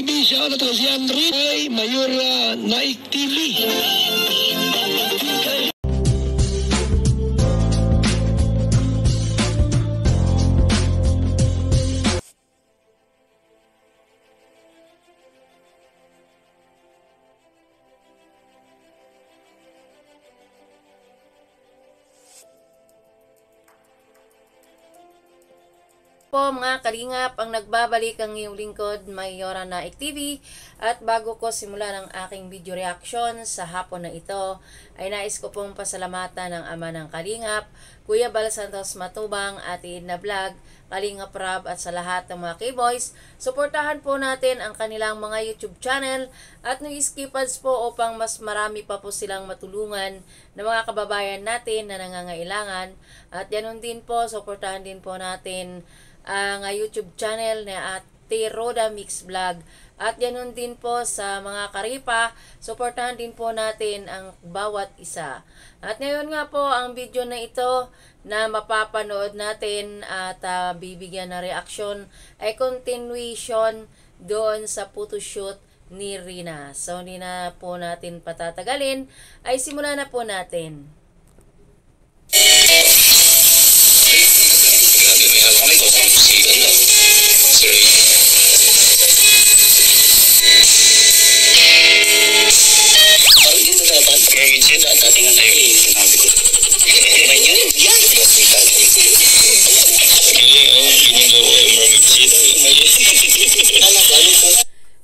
Siya na to si Andre ay Mayura Naik TV. Po mga kalingap, ang nagbabalik ang iyong lingkod, Mayora Naik TV. At bago ko simulan ang aking video reaction sa hapon na ito, ay nais ko pong pasalamatan ng ama ng kalingap, Kuya Bal Santos Matubang, Ate Edna Vlog, Kalingap Rab at sa lahat ng mga K-Boys. Suportahan po natin ang kanilang mga YouTube channel at no-skipads po upang mas marami pa po silang matulungan ng mga kababayan natin na nangangailangan. At ganun din po, suportahan din po natin ang YouTube channel ni Ate Roda Mix Vlog. At ganun din po sa mga karipa, suportahan din po natin ang bawat isa. At ngayon nga po, ang video na ito na mapapanood natin at bibigyan na reaction ay continuation doon sa photoshoot ni Rina. So hindi na po natin patatagalin, ay simulan na po natin.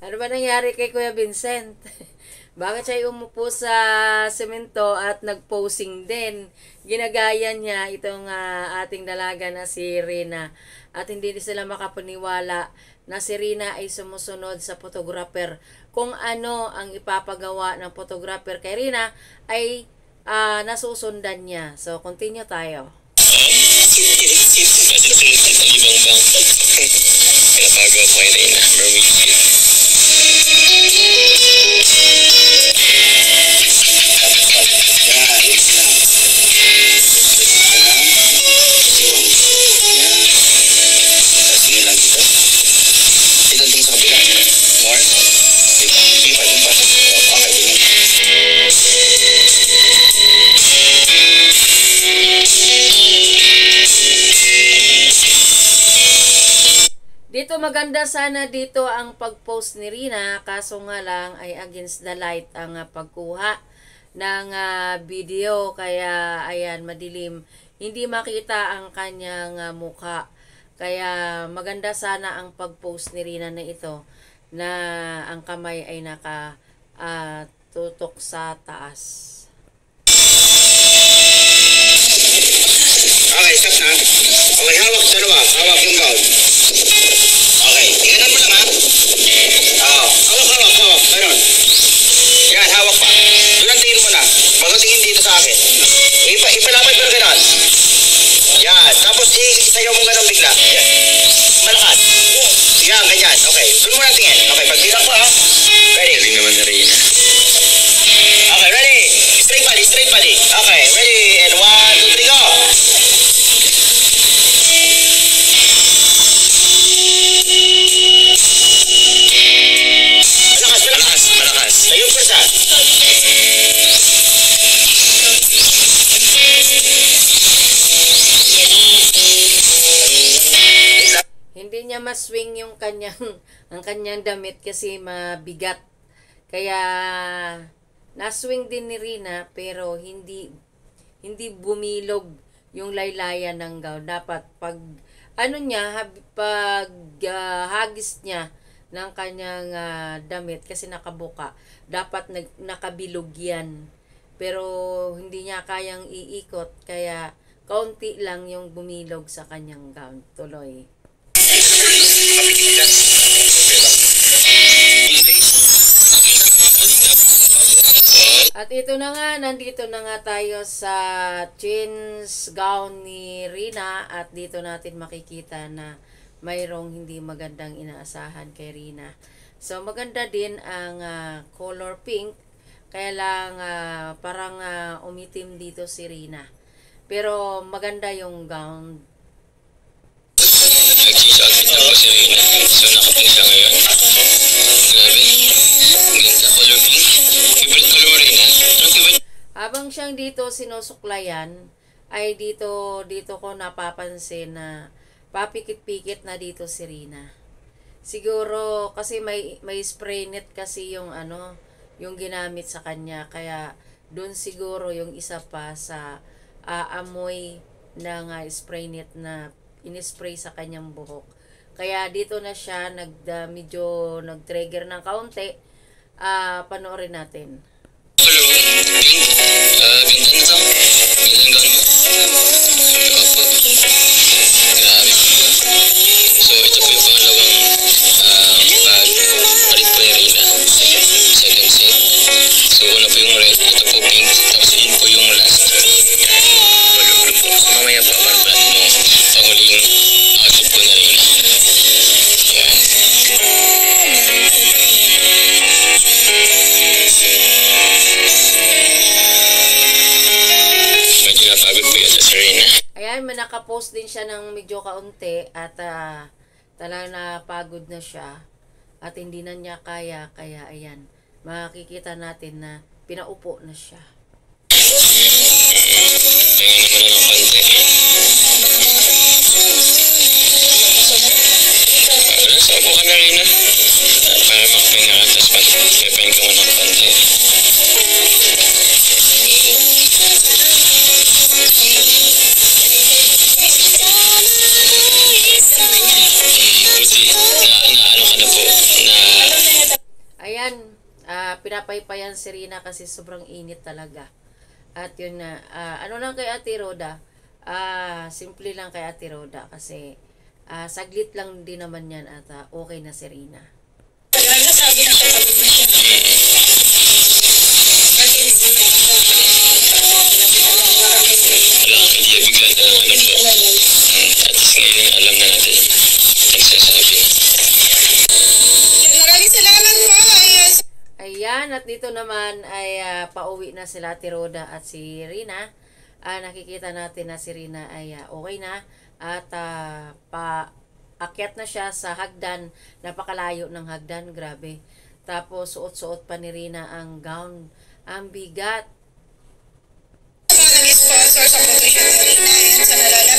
Ano ba nangyari kay Kuya Vincent? Bakit siya umupo sa semento at nagposing din? Ginagaya niya itong ating dalaga na si Rina. At hindi sila makapaniwala na si Rina ay sumusunod sa photographer. Kung ano ang ipapagawa ng photographer kay Rina ay nasusundan niya. So, continue tayo. Pinapagawa ko kay Rina. Dito maganda sana dito ang pag-post ni Rina, kaso nga lang ay against the light ang pagkuha ng video, kaya ayan, madilim, hindi makita ang kanyang mukha. Kaya maganda sana ang pag-post ni Rina na ito na ang kamay ay tutok sa taas. Okay, stop na. Okay, hawak dalawa. Hawak yung gown. Okay, tingnan mo lang ha. Oo, hawak. Ganon. Yan, hawak pa. Doon tingin mo na. Bago tingin dito sa akin. Ipalapad mo na ganon. Yan, tapos isayaw mo ganon bigla. Yan. Malakas. Yan, ganyan. Okay, doon mo na tingin. Okay, pagbilang mo ha. Ready? Ready naman na rin. Okay, ready? Straight body. Okay, ready? And 1, 2, 3, go! Malakas. Tayo pwersa. Hindi niya maswing yung ang kanyang damit kasi mabigat. Kaya naswing din ni Rina pero hindi bumilog yung laylayan ng gown. Dapat pag hagis niya ng kanyang damit kasi nakabuka, dapat nakabilog yan. Pero hindi niya kayang iikot, kaya kaunti lang yung bumilog sa kanyang gown. Tuloy. At ito na nga, nandito na nga tayo sa jeans gown ni Rina at dito natin makikita na mayroong hindi magandang inaasahan kay Rina. So maganda din ang color pink, kaya lang parang umitim dito si Rina. Pero maganda yung gown. Nag-cheese outfit ako si Rina. So nakapin siya ngayon. habang siyang dito sinusuklayan, ay dito ko napapansin na papikit-pikit na dito si Rina. Siguro kasi may spray net kasi yung yung ginamit sa kanya, kaya doon siguro yung isa pa sa amoy ng spray net na inispray sa kanyang buhok. Kaya dito na siya medyo nag-trigger ng kaunti. Panoorin natin. Hello, Pink. Ganda na to. Ganda mo. Opo. Grabe. So, ito po yung pangalawang palit po ni Rina. Second set. So, una po yung red. Ito po pink. Tapos yun po yung last. Walo po. So, mamaya po aparpat mo. Panguling outfit po ni Rina. Yan. Medyo napagod po yata si Rina. Ayan, nakapost din siya ng medyo kaunti at talagang napagod na siya at hindi na niya kaya ayan, makikita natin na pinaupo na siya. Tingnan naman ng konti. Nasa upo ka na Rina. Para makapahinga ka, tapos magpapahin ka mo ng konti. Buti, na ano ka na po, na... Ayan, pinapaypayan si Rina kasi sobrang init talaga. At yun na, ano lang kay Ate Roda, simple lang kay Ate Roda kasi saglit lang din naman yan at okay na si Rina. Sabi na siya, pagod na siya. Wala kang idea, bigla na lang ano po. At ngayon alam na natin. Nagsasabi na. Maraming salamat po. Ayan, at dito naman ay pauwi na sila Ate Roda at si Rina. Nakikita natin na si Rina ay okay na at paakyat na siya sa hagdan. Napakalayo ng hagdan, grabe. Tapos suot-suot pa ni Rina ang gown. Ang bigat. Sa mga nag-sponsor sa promotion ni Rina, sa nalala